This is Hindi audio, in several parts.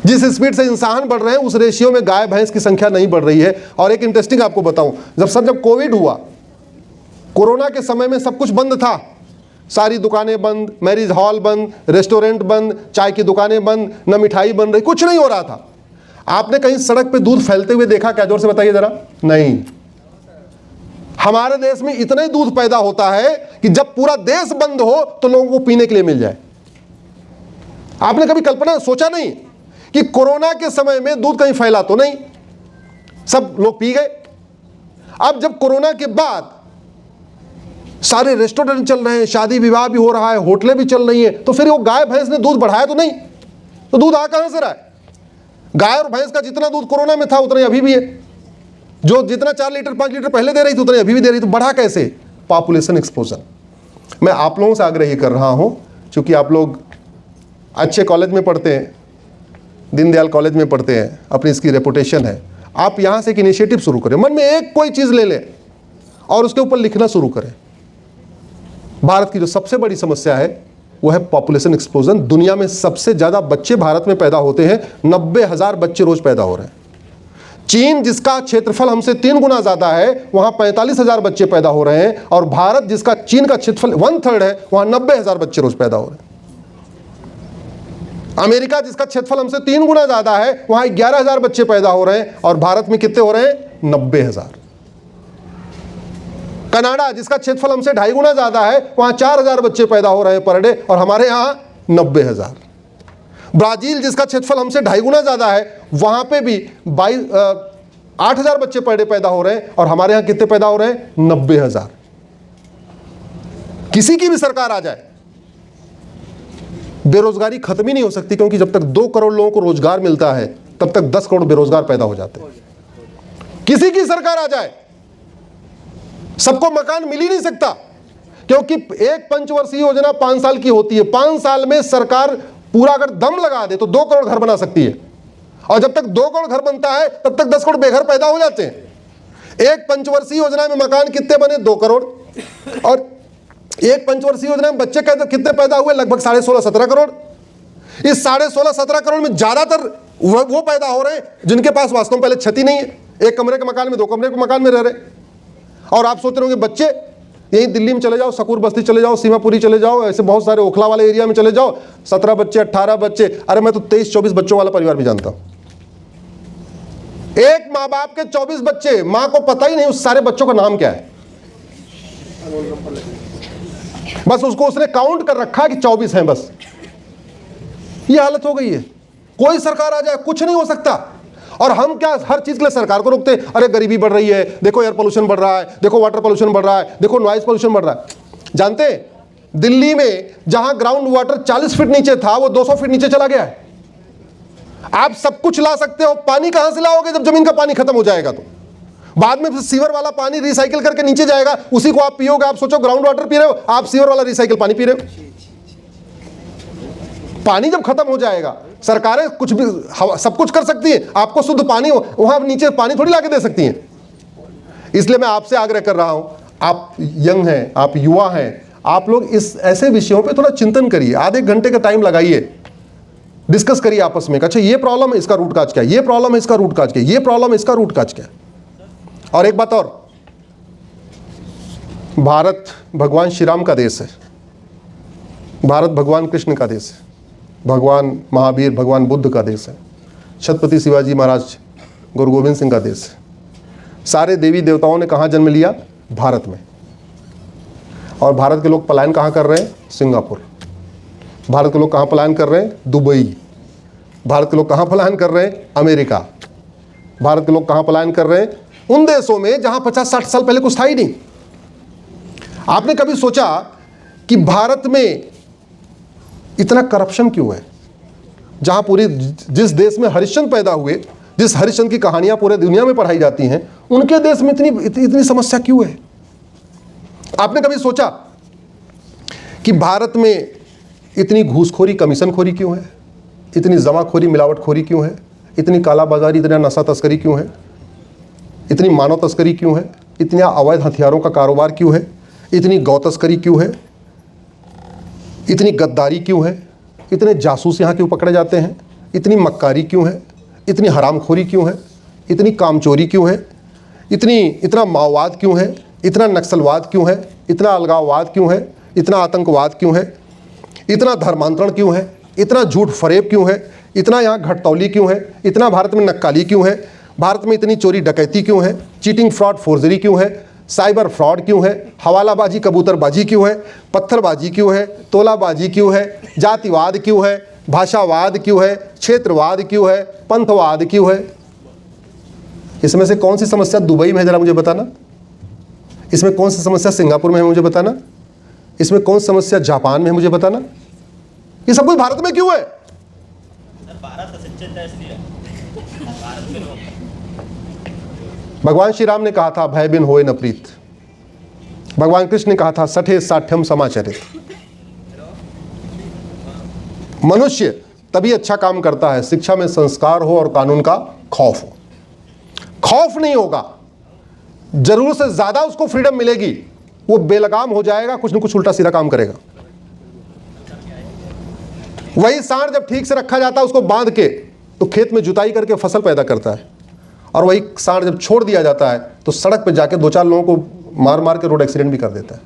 जिस स्पीड से इंसान बढ़ रहे हैं उस रेशियो में गाय भैंस की संख्या नहीं बढ़ रही है। और एक इंटरेस्टिंग आपको बताऊं, जब कोविड हुआ, कोरोना के समय में सब कुछ बंद था, सारी दुकानें बंद, मैरिज हॉल बंद, रेस्टोरेंट बंद, चाय की दुकानें बंद, न मिठाई बन रही, कुछ नहीं हो रहा था। आपने कहीं सड़क पे दूध फैलते हुए देखा क्या? जोर से बताइए जरा। नहीं। हमारे देश में इतना ही दूध पैदा होता है कि जब पूरा देश बंद हो तो लोगों को पीने के लिए मिल जाए। आपने कभी कल्पना सोचा नहीं कि कोरोना के समय में दूध कहीं फैला तो नहीं, सब लोग पी गए। अब जब कोरोना के बाद सारे रेस्टोरेंट चल रहे हैं, शादी विवाह भी हो रहा है, होटलें भी चल रही हैं, तो फिर वो गाय भैंस ने दूध बढ़ाया तो नहीं? तो दूध आ कहां से रहा है? गाय और भैंस का जितना दूध कोरोना में था उतना अभी भी है। जो जितना 4 लीटर 5 लीटर पहले दे रही थी उतना अभी भी दे रही, तो बढ़ा कैसे? Population explosion. मैं आप लोगों से आग्रह ही कर रहा हूं, क्योंकि आप लोग अच्छे कॉलेज में पढ़ते हैं, दीनदयाल कॉलेज में पढ़ते हैं, अपनी इसकी रेपुटेशन है, आप यहां से एक इनिशिएटिव शुरू करें, मन में एक कोई चीज ले लें और उसके ऊपर लिखना शुरू करें। भारत की जो सबसे बड़ी समस्या है वो है पॉपुलेशन एक्सप्लोजन। दुनिया में सबसे ज्यादा बच्चे भारत में पैदा होते हैं, 90,000 बच्चे रोज पैदा हो रहे हैं। चीन जिसका क्षेत्रफल हमसे 3 गुना ज्यादा है, वहां 45,000 बच्चे पैदा हो रहे हैं, और भारत जिसका चीन का क्षेत्रफल 1/3 है, वहां 90,000 बच्चे रोज पैदा हो रहे हैं। अमेरिका जिसका क्षेत्रफल हमसे 3 गुना ज्यादा है, वहां 11,000 बच्चे पैदा हो रहे हैं, और भारत में कितने हो रहे हैं? 90,000। कनाडा जिसका क्षेत्रफल हमसे 2.5 गुना ज्यादा है, वहां 4,000 बच्चे पैदा हो रहे हैं पर डे, और हमारे यहां 90,000। ब्राजील जिसका क्षेत्रफल हमसे 2.5 गुना ज्यादा है, वहां पे भी 8,000 बच्चे पर डे पैदा हो रहे हैं, और हमारे यहां कितने पैदा हो रहे हैं? 90,000। किसी की भी सरकार आ जाए, बेरोजगारी खत्म ही नहीं हो सकती, क्योंकि जब तक 2 करोड़ लोगों को रोजगार मिलता है तब तक 10 करोड़ बेरोजगार पैदा हो जाते हैं। किसी की सरकार आ जाए, सबको मकान मिल ही नहीं सकता, क्योंकि एक पंचवर्षीय योजना 5 साल की होती है। 5 साल में सरकार पूरा अगर दम लगा दे तो 2 करोड़ घर बना सकती है, और जब तक 2 करोड़ घर बनता है तब तक 10 करोड़ बेघर पैदा हो जाते हैं। एक पंचवर्षीय योजना में मकान कितने बने? 2 करोड़। और एक पंचवर्षीय योजना में बच्चे कितने पैदा हुए? लगभग 16.5-17 करोड़। इस 16.5-17 करोड़ में ज्यादातर वो पैदा हो रहे हैं जिनके पास वास्तव में पहले छत ही नहीं है, एक कमरे के मकान में, 2 कमरे के मकान में रह रहे। और आप सोच रहे होंगे बच्चे, यहीं दिल्ली में चले जाओ, सकूर बस्ती चले जाओ, सीमापुरी चले जाओ, ऐसे बहुत सारे ओखला वाले एरिया में चले जाओ, 17 बच्चे 18 बच्चे। अरे मैं तो 23-24 बच्चों वाला परिवार भी जानता हूं। एक माँ बाप के 24 बच्चे, मां को पता ही नहीं उस सारे बच्चों का नाम क्या है, बस उसको उसने काउंट कर रखा है कि 24 हैं बस। ये हालत हो गई है। कोई सरकार आ जाए कुछ नहीं हो सकता, और हम क्या हर चीज के लिए सरकार को रोकते हैं? अरे गरीबी बढ़ रही है, देखो एयर पोल्यूशन बढ़ रहा है, देखो वाटर पोल्यूशन बढ़ रहा है, देखो नॉइज पोल्यूशन बढ़ रहा है। जानते हैं दिल्ली में जहां ग्राउंड वाटर 40 फीट नीचे था वो 200 फीट नीचे चला गया है। आप सब कुछ ला सकते हो, पानी कहां से लाओगे जब जमीन का पानी खत्म हो जाएगा? तो बाद में सीवर वाला पानी रिसाइकिल करके नीचे जाएगा, उसी को आप पियोगे। आप सोचो ग्राउंड वाटर पी रहे हो, आप सीवर वाला रिसाइकिल पानी पी रहे हो। पानी जब खत्म हो जाएगा, सरकारें कुछ भी सब कुछ कर सकती है, आपको शुद्ध पानी हो, वहां नीचे पानी थोड़ी लाके दे सकती हैं। इसलिए मैं आपसे आग्रह कर रहा हूं, आप यंग हैं, आप युवा हैं, आप लोग इस ऐसे विषयों पे थोड़ा चिंतन करिए, आधे घंटे का टाइम लगाइए, डिस्कस करिए आपस में। अच्छा ये प्रॉब्लम है, इसका रूट काज क्या है, ये प्रॉब्लम है, इसका रूट काज क्या है, ये प्रॉब्लम है, इसका रूट काज क्या है। और एक बात और, भारत भगवान श्री राम का देश है, भारत भगवान कृष्ण का देश है, भगवान महावीर भगवान बुद्ध का देश है, छत्रपति शिवाजी महाराज गुरु गोविंद सिंह का देश है। सारे देवी देवताओं ने कहाँ जन्म लिया? भारत में। और भारत के लोग पलायन कहाँ कर रहे हैं? सिंगापुर। भारत के लोग कहाँ पलायन कर रहे हैं? दुबई। भारत के लोग कहाँ पलायन कर रहे हैं? अमेरिका। भारत के लोग कहाँ पलायन कर रहे हैं? उन देशों में जहाँ 50-60 साल पहले कुछ था ही नहीं। आपने कभी सोचा कि भारत में इतना करप्शन क्यों है? जहां पूरी जिस देश में हरिश्चंद्र पैदा हुए, जिस हरिश्चंद्र की कहानियां पूरे दुनिया में पढ़ाई जाती हैं, उनके देश में इतनी समस्या क्यों है? आपने कभी सोचा कि भारत में इतनी घूसखोरी कमीशनखोरी क्यों है? इतनी जमाखोरी मिलावटखोरी क्यों है? इतनी कालाबाजारी, इतना नशा तस्करी क्यों है? इतनी मानव तस्करी क्यों है? इतना अवैध हथियारों का कारोबार क्यों है? इतनी गौ तस्करी क्यों है? इतनी गद्दारी क्यों है? इतने जासूस यहाँ क्यों पकड़े जाते हैं? इतनी मक्कारी क्यों है, इतनी हरामखोरी क्यों है, इतनी कामचोरी क्यों है, इतना माओवाद क्यों है, इतना नक्सलवाद क्यों है, इतना अलगाववाद क्यों है, इतना आतंकवाद क्यों है, इतना धर्मांतरण क्यों है, इतना झूठ फरेब क्यों है, इतना यहाँ घटतौली क्यों है, इतना भारत में नक्काली क्यों है, भारत में इतनी चोरी डकैती क्यों है, चीटिंग फ्रॉड फोर्जरी क्यों है, साइबर फ्रॉड क्यों है, हवालाबाजी कबूतरबाजी क्यों है, पत्थरबाजी क्यों है, तोलाबाजी क्यों है, जातिवाद क्यों है, भाषावाद क्यों है, क्षेत्रवाद क्यों है, पंथवाद क्यों है। इसमें से कौन सी समस्या दुबई में है जरा मुझे बताना, इसमें कौन सी समस्या सिंगापुर में है मुझे बताना, इसमें कौन सी समस्या जापान में है मुझे बताना। ये सब कुछ भारत में क्यों है? भगवान श्री राम ने कहा था भय बिन होए न प्रीत। भगवान कृष्ण ने कहा था सठे साठ्यम समाचरित। मनुष्य तभी अच्छा काम करता है शिक्षा में संस्कार हो और कानून का खौफ हो। खौफ नहीं होगा, जरूरत से ज्यादा उसको फ्रीडम मिलेगी, वो बेलगाम हो जाएगा, कुछ न कुछ उल्टा सीधा काम करेगा। वही सांड जब ठीक से रखा जाता है उसको बांध के तो खेत में जुताई करके फसल पैदा करता है, और वही सांड जब छोड़ दिया जाता है तो सड़क पे जाके 2-4 लोगों को मार मार के रोड एक्सीडेंट भी कर देता है।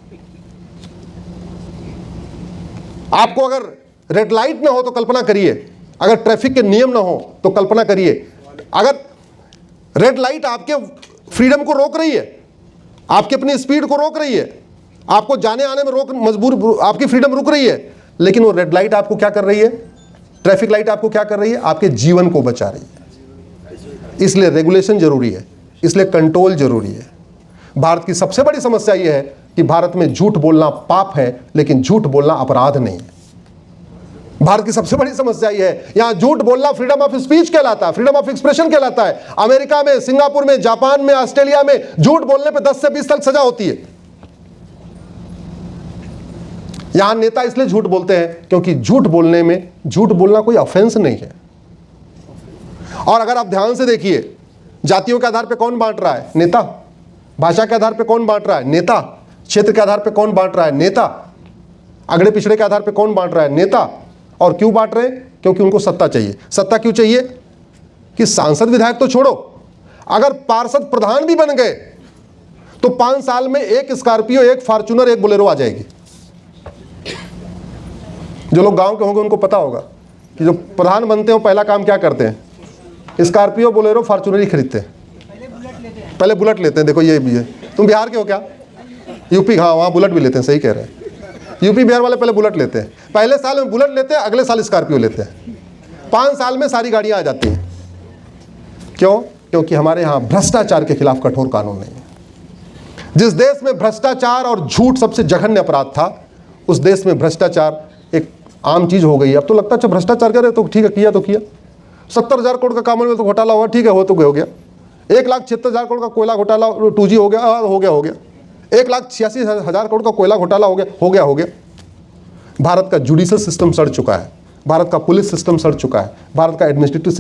आपको अगर रेड लाइट ना हो तो कल्पना करिए, अगर ट्रैफिक के नियम ना हो तो कल्पना करिए, अगर रेड लाइट आपके फ्रीडम को रोक रही है, आपकी अपनी स्पीड को रोक रही है, आपको जाने आने में रोक मजबूर, आपकी फ्रीडम रुक रही है, लेकिन वो रेड लाइट आपको क्या कर रही है, ट्रैफिक लाइट आपको क्या कर रही है, आपके जीवन को बचा रही है। इसलिए रेगुलेशन जरूरी है, इसलिए कंट्रोल जरूरी है। भारत की सबसे बड़ी समस्या यह है कि भारत में झूठ बोलना पाप है, लेकिन झूठ बोलना अपराध नहीं है। भारत की सबसे बड़ी समस्या यह है, यहां झूठ बोलना फ्रीडम ऑफ स्पीच कहलाता है, फ्रीडम ऑफ एक्सप्रेशन कहलाता है। अमेरिका में, सिंगापुर में, जापान में, ऑस्ट्रेलिया में झूठ बोलने पे 10 से 20 साल सजा होती है। यहां नेता इसलिए झूठ बोलते हैं क्योंकि झूठ बोलने में, झूठ बोलना कोई ऑफेंस नहीं है। और अगर आप ध्यान से देखिए, जातियों के आधार पर कौन बांट रहा है? नेता। भाषा के आधार पर कौन बांट रहा है? नेता। क्षेत्र के आधार पर कौन बांट रहा है? नेता। अगड़े पिछड़े के आधार पर कौन बांट रहा है? नेता। और क्यों बांट रहे हैं? क्योंकि उनको सत्ता चाहिए। सत्ता क्यों चाहिए? कि सांसद विधायक तो छोड़ो, अगर पार्षद प्रधान भी बन गए तो 5 साल में एक स्कॉर्पियो, एक फॉर्च्यूनर, एक बोलेरो आ जाएगी। जो लोग गांव के होंगे उनको पता होगा कि जो प्रधान बनते हो पहला काम क्या करते हैं? स्कॉर्पियो, बोलेरो, फॉर्च्यूनर ही खरीदते हैं। पहले बुलेट लेते हैं। देखो ये भी है। तुम बिहार के हो क्या? यूपी? हाँ, वहाँ बुलेट भी लेते हैं। सही कह रहे हैं। यूपी बिहार वाले पहले बुलेट लेते हैं। पहले साल में बुलेट लेते हैं, अगले साल स्कॉर्पियो लेते हैं। 5 साल में सारी गाड़ियाँ आ जाती हैं। क्यों? क्योंकि हमारे यहाँ भ्रष्टाचार के खिलाफ कठोर कानून नहीं है। जिस देश में भ्रष्टाचार और झूठ सबसे जघन्य अपराध था, उस देश में भ्रष्टाचार एक आम चीज़ हो गई है। अब तो लगता है अच्छा भ्रष्टाचार करे तो ठीक है, किया तो किया। 70,000 करोड़ का कॉमनवेल्थ घोटाला हुआ, ठीक है, हो तो हो गया। 1,76,000 करोड़ का कोयला घोटाला 2G हो गया, हो गया। 1,86,000 करोड़ का कोयला घोटाला हो गया। भारत का जुडिशल सिस्टम सड़ चुका है, भारत का पुलिस सिस्टम सड़ चुका है, भारत का एडमिनिस्ट्रेटिव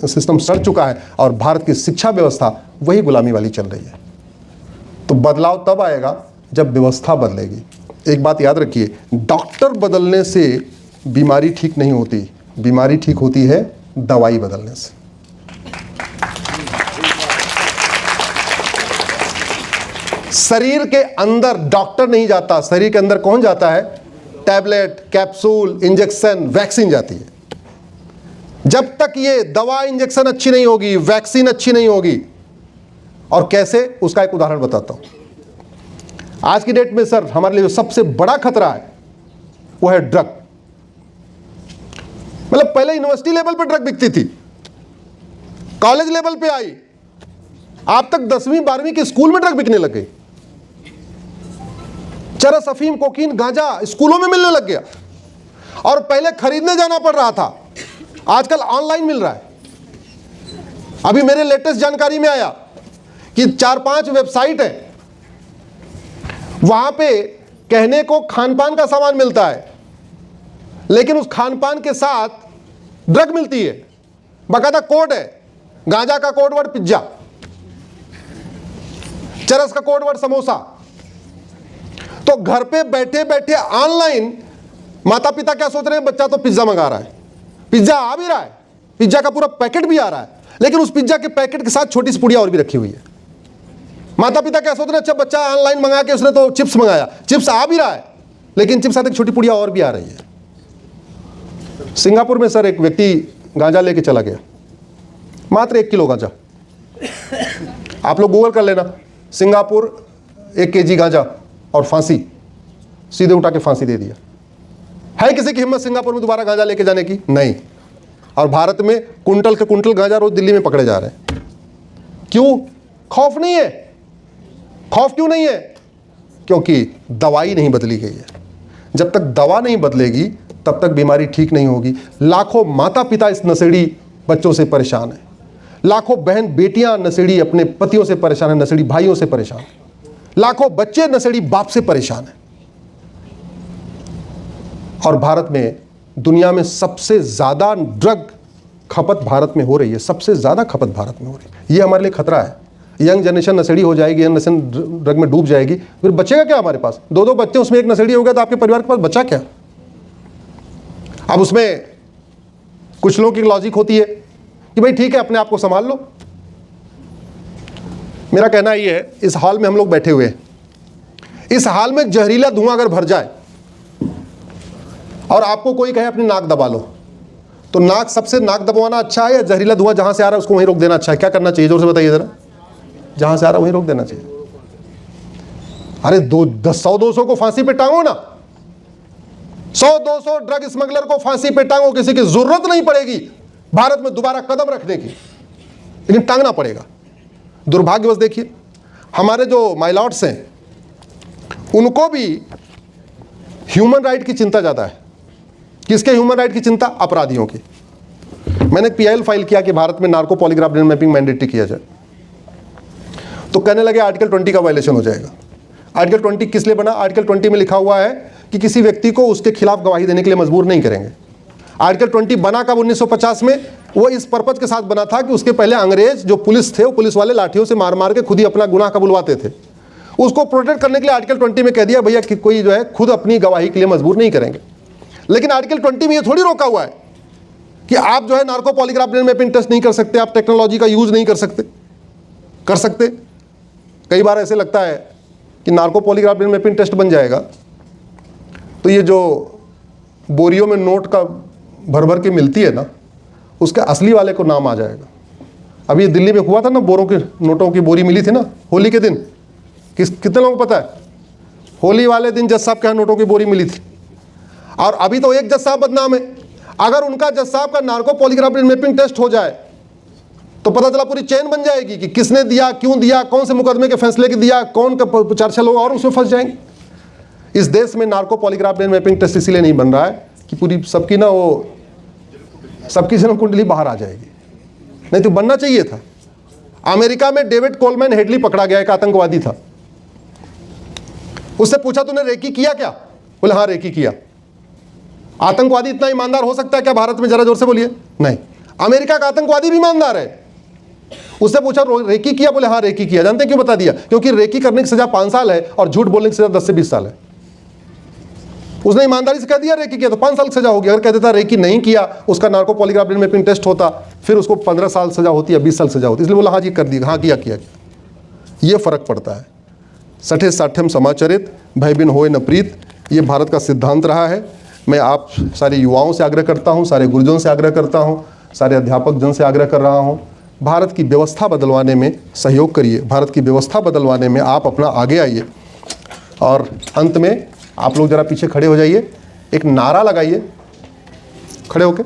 सिस्टम सड़ चुका है, और भारत की शिक्षा व्यवस्था वही गुलामी वाली चल रही है। तो बदलाव तब आएगा जब व्यवस्था बदलेगी। एक बात याद रखिए, डॉक्टर बदलने से बीमारी ठीक नहीं होती, बीमारी ठीक होती है दवाई बदलने से। शरीर के अंदर डॉक्टर नहीं जाता, शरीर के अंदर कौन जाता है? टैबलेट, कैप्सूल, इंजेक्शन, वैक्सीन जाती है। जब तक ये दवा इंजेक्शन अच्छी नहीं होगी, वैक्सीन अच्छी नहीं होगी। और कैसे, उसका एक उदाहरण बताता हूं। आज की डेट में सर हमारे लिए जो सबसे बड़ा खतरा है वो है ड्रग। मतलब पहले यूनिवर्सिटी लेवल पे ड्रग बिकती थी, कॉलेज लेवल पे आई, आप तक 10वीं 12वीं के स्कूल में ड्रग बिकने लग गई। चरस, अफीम, कोकीन, गांजा स्कूलों में मिलने लग गया। और पहले खरीदने जाना पड़ रहा था, आजकल ऑनलाइन मिल रहा है। अभी मेरे लेटेस्ट जानकारी में आया कि 4-5 वेबसाइट है, वहां पे कहने को खान-पान का सामान मिलता है, लेकिन उस खान-पान के साथ ड्रग मिलती है। बाकायदा कोड है, गांजा का कोड वर्ड पिज्जा, चरस का कोड वर्ड समोसा। तो घर पे बैठे बैठे ऑनलाइन माता पिता क्या सोच रहे हैं? बच्चा तो पिज्जा मंगा रहा है, पिज्जा आ भी रहा है, पिज्जा का पूरा पैकेट भी आ रहा है, लेकिन उस पिज्जा के पैकेट के साथ छोटी सी पुड़िया और भी रखी हुई है। माता पिता क्या सोचते हैं, अच्छा बच्चा ऑनलाइन मंगा के उसने तो चिप्स मंगाया, चिप्स आ भी रहा है, लेकिन चिप्स साथ एक छोटी पुड़िया और भी आ रही है। सिंगापुर में सर एक व्यक्ति गांजा लेके चला गया, मात्र 1 किलो गांजा। आप लोग गूगल कर लेना, सिंगापुर 1 kg गांजा और फांसी, सीधे उठा के फांसी दे दिया। है किसी की हिम्मत सिंगापुर में दोबारा गांजा लेके जाने की? नहीं। और भारत में कुंटल के कुंटल गांजा रोज दिल्ली में पकड़े जा रहे हैं। क्यों? खौफ नहीं है। खौफ क्यों नहीं है? क्योंकि दवाई नहीं बदली गई है। जब तक दवा नहीं बदलेगी तब तक बीमारी ठीक नहीं होगी। लाखों माता पिता इस नशेड़ी बच्चों से परेशान है, लाखों बहन बेटियां नशेड़ी अपने पतियों से परेशान है, नशेड़ी भाइयों से परेशान है, लाखों बच्चे नशेड़ी बाप से परेशान है। और भारत में दुनिया में सबसे ज्यादा ड्रग खपत भारत में हो रही है, सबसे ज्यादा खपत भारत में हो रही है। ये हमारे लिए खतरा है। यंग जनरेशन नशेड़ी हो जाएगी, यंग जनरेशन ड्रग में डूब जाएगी, फिर बचेगा क्या हमारे पास? 2-2 बच्चे, उसमें एक नशेड़ी हो गया तो आपके परिवार के पास बचा क्या? अब उसमें कुछ लोगों की लॉजिक होती है कि भाई ठीक है अपने आप को संभाल लो। मेरा कहना ये है, इस हॉल में हम लोग बैठे हुए हैं, इस हॉल में जहरीला धुआं अगर भर जाए और आपको कोई कहे अपनी नाक दबा लो, तो नाक दबवाना अच्छा है या जहरीला धुआं जहां से आ रहा है उसको वहीं रोक देना अच्छा है? क्या करना चाहिए, जोर से बताइए जरा। जहां से आ रहा है वहीं रोक देना चाहिए। अरे 100-200 को फांसी पे टांगो ना, 100-200 ड्रग स्मगलर को फांसी पे टांगो, किसी की जरूरत नहीं पड़ेगी भारत में दोबारा कदम रखने की, लेकिन टांगना पड़ेगा। दुर्भाग्यवश देखिए हमारे जो माइलॉट्स हैं उनको भी ह्यूमन राइट की चिंता ज़्यादा है। किसके ह्यूमन राइट की चिंता? अपराधियों की। मैंने एक PIL फाइल किया कि भारत में narco polygraph brain mapping mandatory किया जाए, तो कहने लगे आर्टिकल 20 का वायलेशन हो जाएगा। आर्टिकल 20 किस लिए बना? आर्टिकल 20 में लिखा हुआ है कि किसी व्यक्ति को उसके खिलाफ गवाही देने के लिए मजबूर नहीं करेंगे। आर्टिकल 20 बना कब? 1950 में। वो इस पर्पज के साथ बना था कि उसके पहले अंग्रेज जो पुलिस थे, वो पुलिस वाले लाठियों से मार मार के खुद ही अपना गुनाह कबुलवाते थे। उसको प्रोटेक्ट करने के लिए आर्टिकल 20 में कह दिया भैया कि कोई जो है खुद अपनी गवाही के लिए मजबूर नहीं करेंगे। लेकिन आर्टिकल 20 में ये थोड़ी रोका हुआ है कि आप जो है narco polygraph brain mapping test नहीं कर सकते, आप टेक्नोलॉजी का यूज नहीं कर सकते। कर सकते। कई बार ऐसे लगता है कि narco polygraph brain mapping test बन जाएगा तो ये जो बोरियों में नोट का भर भर के मिलती है ना, उसके असली वाले को नाम आ जाएगा। अभी ये दिल्ली में हुआ था ना, बोरों के नोटों की बोरी मिली थी ना होली के दिन। कितने लोगों को पता है? होली वाले दिन जज साहब के यहाँ नोटों की बोरी मिली थी। और अभी तो एक जज साहब बदनाम है। अगर उनका जज साहब का narco polygraph brain mapping test हो जाए तो पता चला पूरी चेन बन जाएगी कि किसने दिया, क्यों दिया, कौन से मुकदमे के फैसले के दिया, कौन का 4-6 लोग और उसमें फंस जाएंगे। इस देश में narco polygraph brain mapping test इसीलिए नहीं बन रहा है कि पूरी सबकी ना वो सबकी जन्म कुंडली बाहर आ जाएगी, नहीं तो बनना चाहिए था। अमेरिका में डेविड कोलमैन हेडली पकड़ा गया, एक आतंकवादी था। उससे पूछा तूने रेकी किया क्या? बोले हाँ रेकी किया। आतंकवादी इतना ईमानदार हो सकता है क्या भारत में? जरा जोर से बोलिए। नहीं। अमेरिका का आतंकवादी भी ईमानदार है। उससे पूछा रेकी किया? बोले हाँ रेकी किया। जानते क्यों? बता दिया, क्योंकि रेकी करने की सजा 5 साल है और झूठ बोलने की सजा 10 से 20 साल है। उसने ईमानदारी से कह दिया रेकी किया तो 5 साल की सजा होगी। अगर कह देता रेकी नहीं किया, उसका narco polygraph brain mapping test होता, फिर उसको 15 साल सजा होती या 20 साल सजा होती। इसलिए बोला हाँ जी कर दिया, हाँ किया। ये फर्क पड़ता है। सठे साठ्यम समाचरित भय बिन होए न प्रीत, ये भारत का सिद्धांत रहा है। मैं आप सारे युवाओं से आग्रह करता हूँ, सारे गुरुजनों से आग्रह करता हूँ, सारे अध्यापक जन से आग्रह कर रहा हूँ, भारत की व्यवस्था बदलवाने में सहयोग करिए। भारत की व्यवस्था बदलवाने में आप अपना आगे आइए। और अंत में आप लोग ज़रा पीछे खड़े हो जाइए, एक नारा लगाइए खड़े होके।